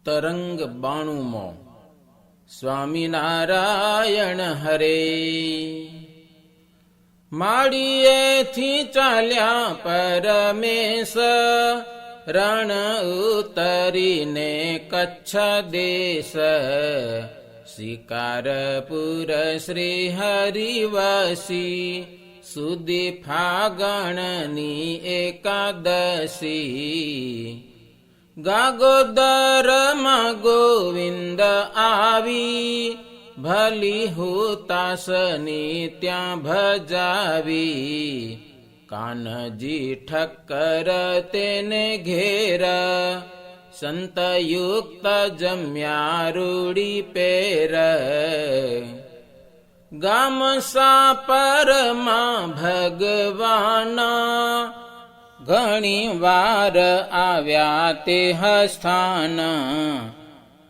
તરંગ 92મો સ્વામિનારાયણ હરે। માળીએથી ચાલ્યા પરમેશ રણ ઉતરીને કચ્છ દેશ, શિકારપુર શ્રી હરિવસી સુધી ફાગણની એકાદશી। ગાગોદરમાં ગોવિંદ આવી, ભલી હુતાસની ત્યાં ભજાવી। કાનજી ઠક્કર તેને ઘેર, સંતયુક્ત જમ્યા રૂડી પેર। ગામ સાપરમાં ભગવાન, ઘણી વાર આવ્યા તે સ્થાન।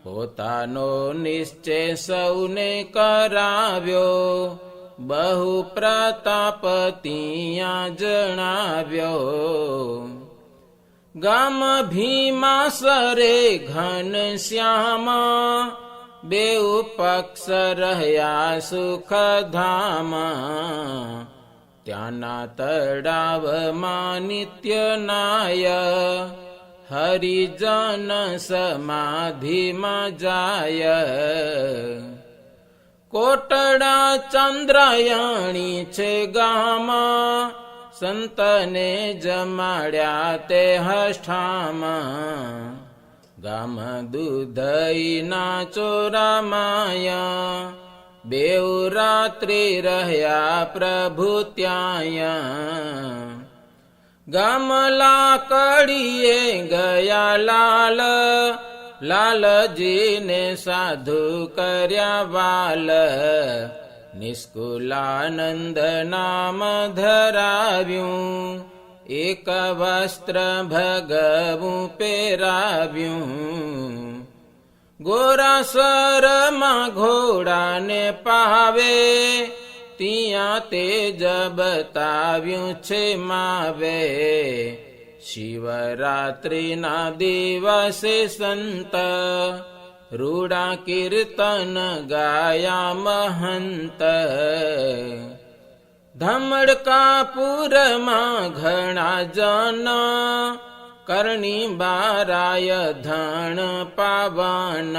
પોતાનો નિશ્ચય સૌને કરાવ્યો, બહુ પ્રતાપ ત્યાં જણાવ્યો। ગામ ભીમાસરે ઘનશ્યામ, બેઉ પક્ષ રહ્યા સુખધામ। ત્યાંના તળાવમાં નિત્ય નાય, હરિજન સમાધિમાં જાય। કોટડા ચંદ્રાયણી છે ગામ, સંતને જમાડ્યા તે હષ્ઠામ। ગામ દૂધઈના ચોરામાયા, બેઉ રાત્રિ રહ્યા પ્રભુ ત્યાં। ગામ લાકડીએ ગયા લાલ, લાલજીને સાધુ કર્યા વાલ। નિષ્કુલાનંદ નામ ધરાવ્યું, એક વસ્ત્ર ભગવું પહેરાવ્યું। ગોરાસરમાં ઘોડાને પાવે, ત્યાં તેજ બતાવ્યું છે માવે। શિવરાત્રિના દિવસે સંત, રૂડા કીર્તન ગાયા મહંત। ધમડકાપુરમાં ઘણા જન, કરણી બારાય ધણ પાવન।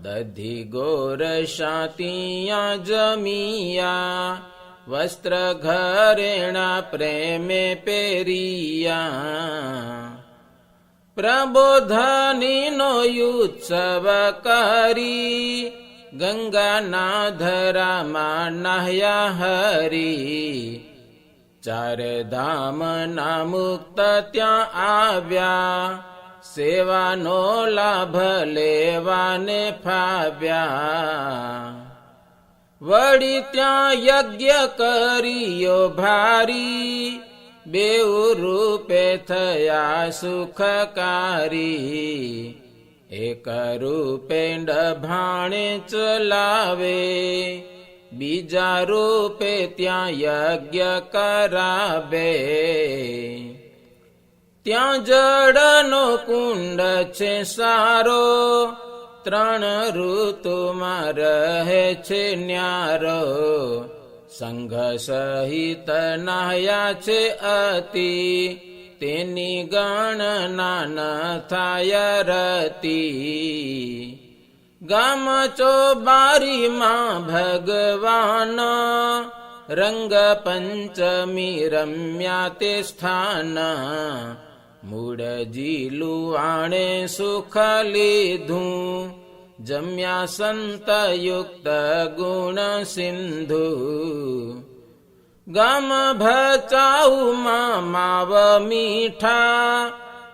દધી ગોરસા ત્યાં જમિયા, વસ્ત્ર ઘરેણા પ્રેમે પહેરિયા। પ્રબોધનીનો ઉત્સવ કરી, ગંગાના ધરામાં નાહ્યા હરી। ચાર ધામના મુક્ત ત્યાં આવ્યા, સેવાનો લાભ લેવાને ફાવ્યા। વળી ત્યાં યજ્ઞ કર્યો ભારી, બેઉ રૂપે થયા સુખકારી। એક રૂપે ડભાણે ચલાવે, બીજા રૂપે ત્યાં યજ્ઞ કરાવે। ત્યાં જળનો કુંડ છે સારો, ત્રણ ઋતુમાં રહે છે ન્યારો। સંઘ સહિત નાહ્યા છે અતિ, તેની ગણના ન થાય રતી। ગામ ચોબારીમાં ભગવાન, રંગ પંચમી રમ્યા તે સ્થાન। મૂળજી લુવાણે સુખ લીધું, જમ્યા સંતયુક્ત ગુણ સિંધુ। ગામ ભચાઉમાં માવ મીઠા,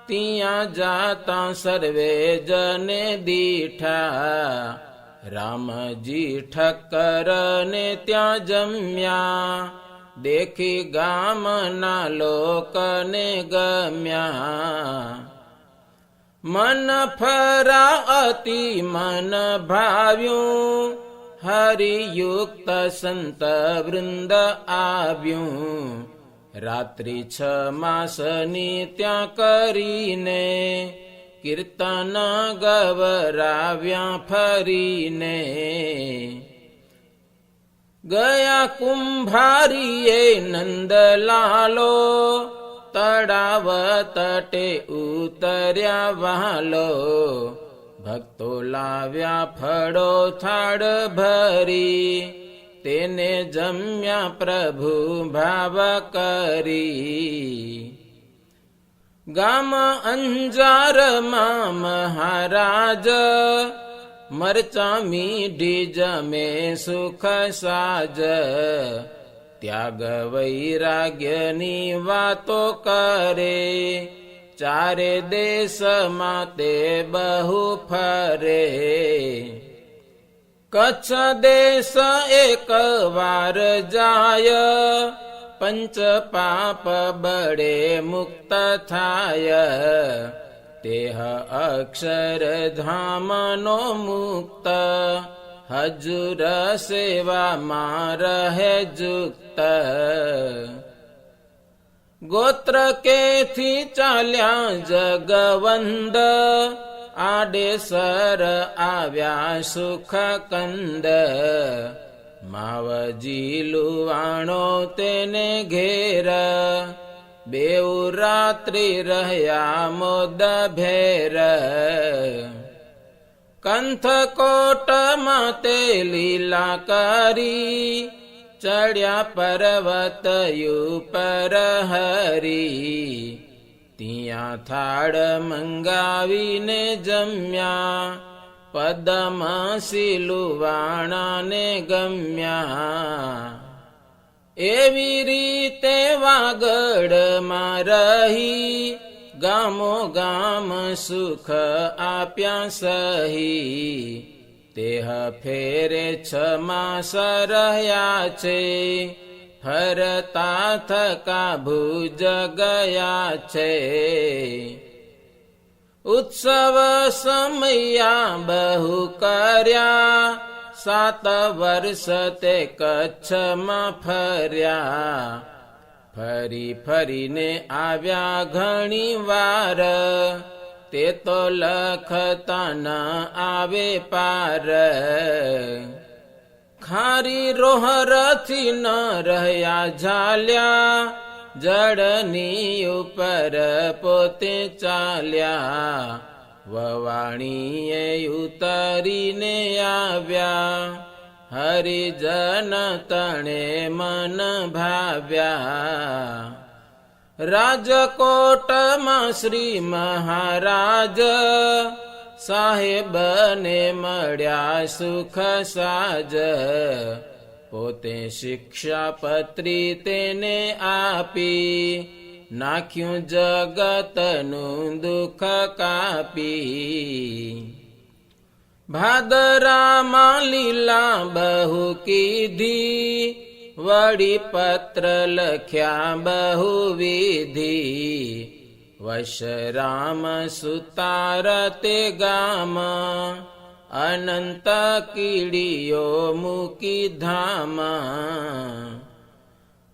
ત્યાં જાતા સર્વે જને દીઠા। રામજી ઠક્કરને ત્યાં જમ્યા, દેખી ગામના લોકને ગમ્યા। મન ફરા અતિ મન ભાવ્યું, હરિયુક્ત સંત વૃંદ આવ્યું। રાત્રિ 6 માસની ત્યાં કરીને કીર્તન ગવરાવ્યા ફરીને. ગયા કુંભારીએ નંદલાલો, તળાવ તટે ઉતર્યા વાલો. ભક્તો લાવ્યા ફળો થાળ ભરી, તેને જમ્યા પ્રભુ ભાવ કરી. ગામ અંજારમાં મહારાજ, મરચા મીઢી જમે સુખ સાજ. ત્યાગ વૈરાગ્યની વાતો કરે, ચારે દેશમાં તે બહુ ફરે. કચ્છ દેશ એક વાર જાય, પંચ પાપ બળે મુક્ત થાય. તેહ અક્ષરધામનો મુક્ત, હજુર સેવામાં રહે જુક્ત. ગોત્ર કેથી ચાલ્યા જગવંદ, આડેસર આવ્યા સુખ કંદ. માવજી લુવાણો તેને ઘેર, બેઉ રાત્રિ રહ્યા મોદ ભેર. કંથકોટમાં તે લીલા કરી, ચડ્યા પર્વત ઉપર હરી. ત્યાં થાળ મંગાવીને જમ્યા, પદમાં સિલુવાણાને ગમ્યા. એવી રીતે વાગડમાં રહી, ગામો ગામ સુખ આપ્યા સહી. તેહ ફેરે 6 માસ રહ્યા છે, ફરતા થકા ભુજ ગયા છે. ઉત્સવ સમયા બહુ કર્યા, 7 વર્ષ તે કચ્છમાં ફર્યા. ફરી ફરીને આવ્યા ઘણી વાર, તે તો લખતા ન આવે પાર. ખારી રોહરથી ન રહ્યા ઝાલ્યા, જળની ઉપર પોતે ચાલ્યા. વવાણીએ ઉતરીને આવ્યા, હરિજન તણે મન ભાવ્યા. રાજકોટમાં શ્રી મહારાજ, સાહેબને મળ્યા સુખ સાજ. પોતે શિક્ષાપત્રી તેને આપી, નાખ્યું જગતનું દુઃખ કાપી. ભાદરામાં લીલા બહુ કીધી, વળી પત્ર લખ્યા બહુ વિધિ. વશરામ સુતાર તે ગામ, અનંત કીડીઓ મૂકી ધામ.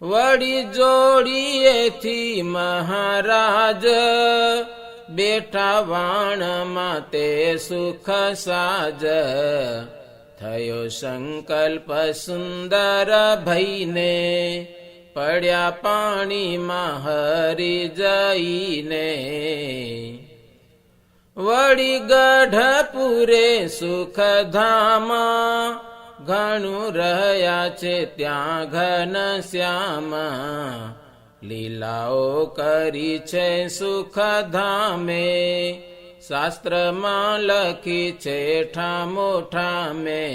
વળી જોડીએથી મહારાજ, બેઠા વાણમાં તે સુખ સાજ. થયો સંકલ્પ સુંદર ભઈને, પડ્યા પાણીમાં હરી જઈને. વળી ગઢપુરે સુખધામ, ઘણું રહ્યા છે ત્યાં ઘન શ્યામ. લીલાઓ કરી છે સુખધામે, શાસ્ત્રમાં લખી છે ઠામો ઠામે.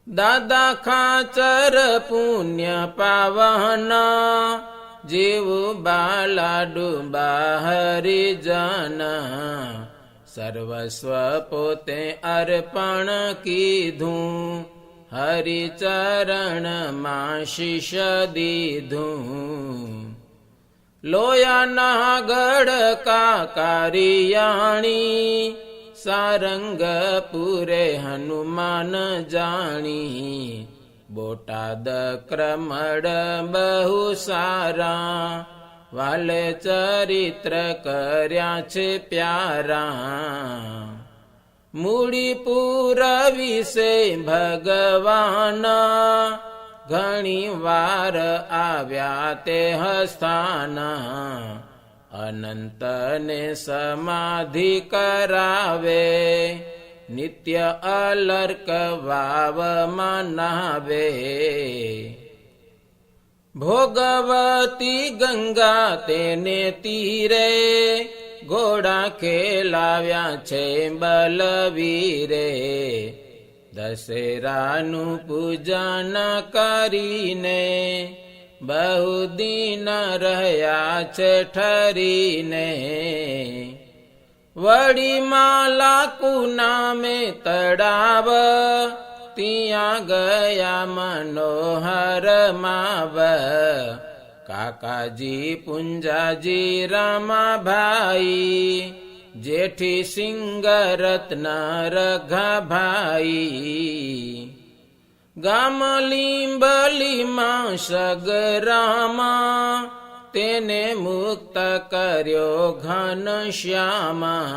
દાદા ખાચર પુણ્ય પાવન, જેવું બાલા ડુબા હરિજન. સર્વસ્વ પોતે અર્પણ કીધું, હરિચરણમાં શીશ દીધું. લોયાના ગડકા કારિયાણી, સારંગપુરે હનુમાન જાણી. બોટાદ ક્રમડ બહુ સારા, વાલે ચરિત્ર કર્યા છે પ્યારા. મૂડી પૂરવિશે ભગવાન ઘણી વાર આવ્યા તે હસ્તાન. અનંતને સમાધિ કરાવે નિત્ય અલર્ક વાવમાં નાવે. ભોગવતી ગંગા તેને તીરે ઘોડા ખેલાવ્યા છે બલવીરે. દશેરાનું પૂજન કરીને બહુ દિન રહ્યા છે ઠરીને. વળી માલાકુ નામે તળાવ ત્યાં ગયા મનોહર માવ. કાકાજી પુંજાજી રામાભાઈ જેઠી સિંગરત્ન રઘાભાઈ. ગામ લીંબલીમાં સગરામા તેને મુક્ત કર્યો ઘનશ્યામા.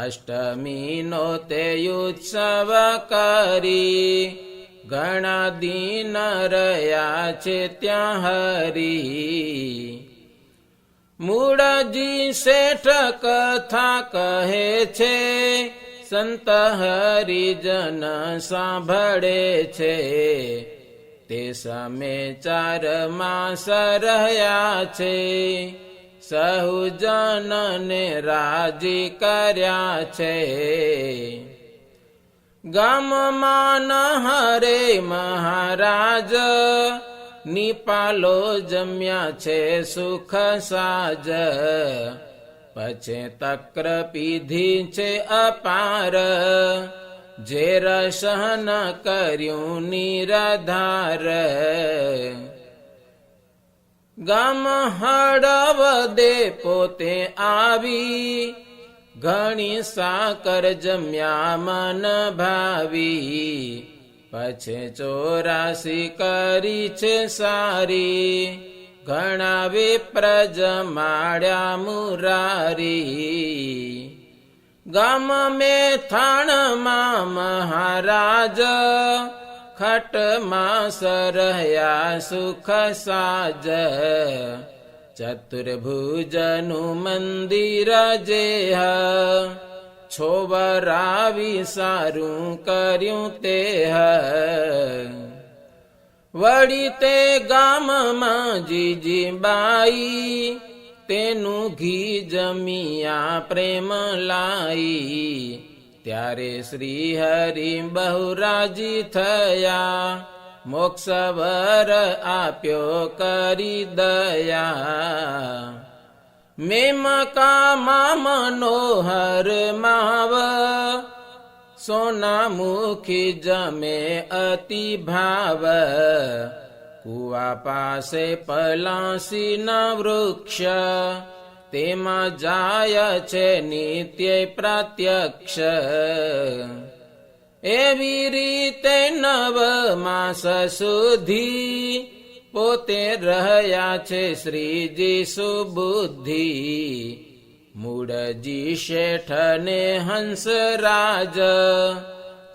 અષ્ટમીનો તે ઉત્સવ કરી ઘણા દિન રહ્યા છે ત્યાં હરી. મૂળજી શેઠ કથા કહે છે સંત હરિજન સાંભળે છે. તે સમે 4 માસ રહ્યા છે સહુજનને રાજી કર્યા છે. ગામમાં હરે મહારાજ નિપાલો જમ્યા છે સુખ સાજ. પછી તક્ર પીધી છે અપાર ઝેર સહન કર્યું નિરાધાર. ગામ હળવદે પોતે આવી ઘણી સાકર જમ્યા મન ભાવી. પછી 84 કરી છે સારી ઘણા વિપ્ર જમાડ્યા મુરારી. ગામ મેથાણમાં મહારાજ ખટમાં સરહ્યા સુખ સાજ. ચતુર્ભુજનું મંદિર જેહ છોવરાવી સારું કર્યું તેહ. વળી તે ગામમાં જીજીબાઈ તેનું ઘી જમિયા પ્રેમ લાઈ. ત્યારે શ્રી હરિ બહુ રાજી થયા મોક્ષવર આપ્યો કરી દયા. મેમકામાં મનોહર માવ સોના મુખી જમે અતિ ભાવ. કુવા પાસે પલાસીના વૃક્ષ તેમાં જાય છે નિત્ય પ્રત્યક્ષ. એવી રીતે 9 માસ સુધી પોતે રહ્યા છે શ્રીજી સુબુદ્ધિ. મૂળજી શેઠને હંસરાજ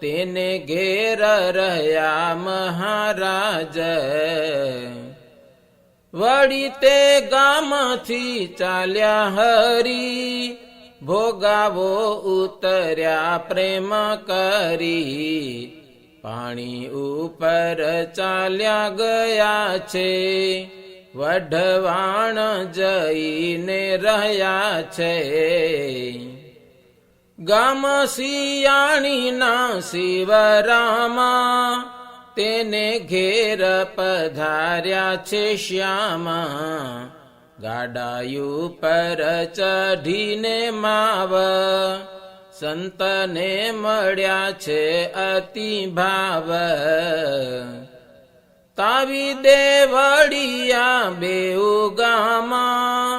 તેને ઘેર રહ્યા મહારાજ. વળી તે ગામથી ચાલ્યા હરી ભોગાવો ઉતર્યા પ્રેમ કરી. પાણી ઉપર ચાલ્યા ગયા છે વઢવાણ જઈને રહ્યા છે. ગામ સિયાણીના શિવરામા તેને ઘેર પધાર્યા છે શ્યામા. ગાડાયું પર ચઢીને માવ સંતને મળ્યા છે અતિ ભાવ. તાવી દેવળિયા બેઉ ગામા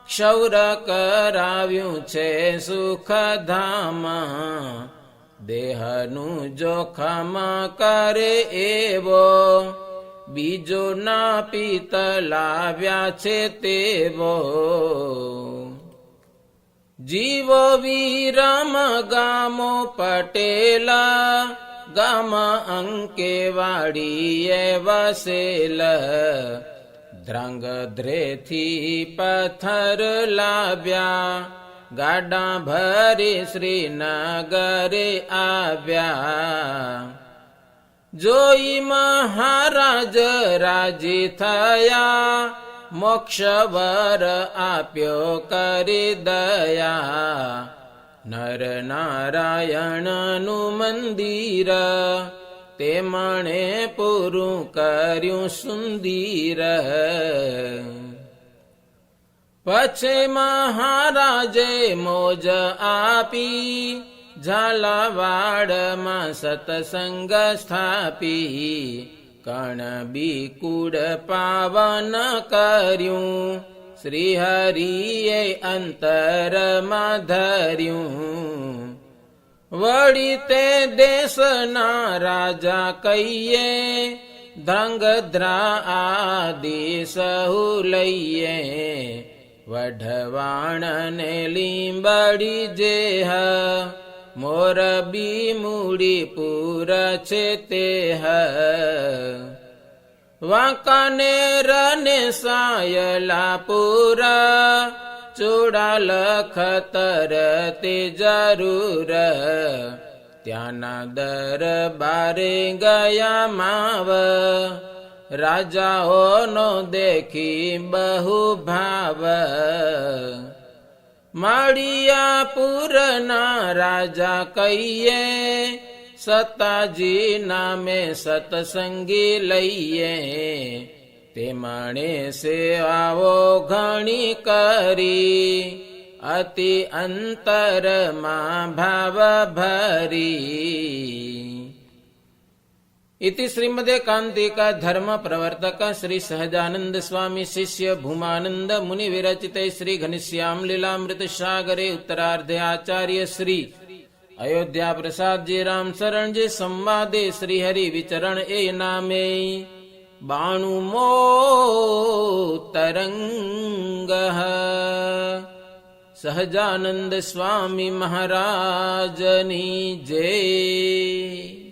ક્ષૌર કરાવ્યું છે સુખધામા. દેહનું જોખમ કરે એવો બીજો ના પિત લાવ્યા છે તેવો. જીવો વિરમ ગામો પટેલા, ગામ અંકેવાડીએ વસેલ. ધ્રાંગધ્રેથી પથ્થર લાવ્યા, ગાડા ભરી શ્રીનગરે આવ્યા. જોઈ મહારાજ રાજી થયા, મોક્ષ-વર આપ્યો કરી દયા. નર નારાયણનું મંદિર, તેમણે પૂરું કર્યું સુંદર. પછી મહારાજે મોજ આપી, ઝાલાવાડમાં સત્સંગ સ્થાપી. કણ બિકુળ પાવન કર્યું, શ્રી હરિએ અંતરમાં ધર્યું. વળી તે દેશના રાજા કહીએ, ધ્રાંગધ્રા આદિ સહુ લઈએ. વઢવાણ ને લીંબડી જેહ, મોરબી મૂડીપુર છે તેહ. વાંકાનેર ને સાયલાપુર, ચૂડાલ ખતર તે જરૂર. ત્યાંના દરબારે ગયા માવ, રાજાઓનો દેખી બહુ ભાવ. માળિયાપુરના રાજા કહીએ, સતાજી નામે સતસંગી લઈએ. તેમણે સેવાઓ ઘણી કરી, અતિ અંતરમાં ભાવ ભરી. इति श्रीमदे कांतिका धर्म प्रवर्तक श्री सहजानंद स्वामी शिष्य भूमानंद मुनि विरचिते श्री घनश्याम लीलामृत सागरे उत्तरार्धे आचार्य श्री अयोध्या प्रसाद जी राम शरण जी संवादे श्री हरि विचरण ए नामे 92मो तरंग सहजानंद स्वामी महाराजनी जय।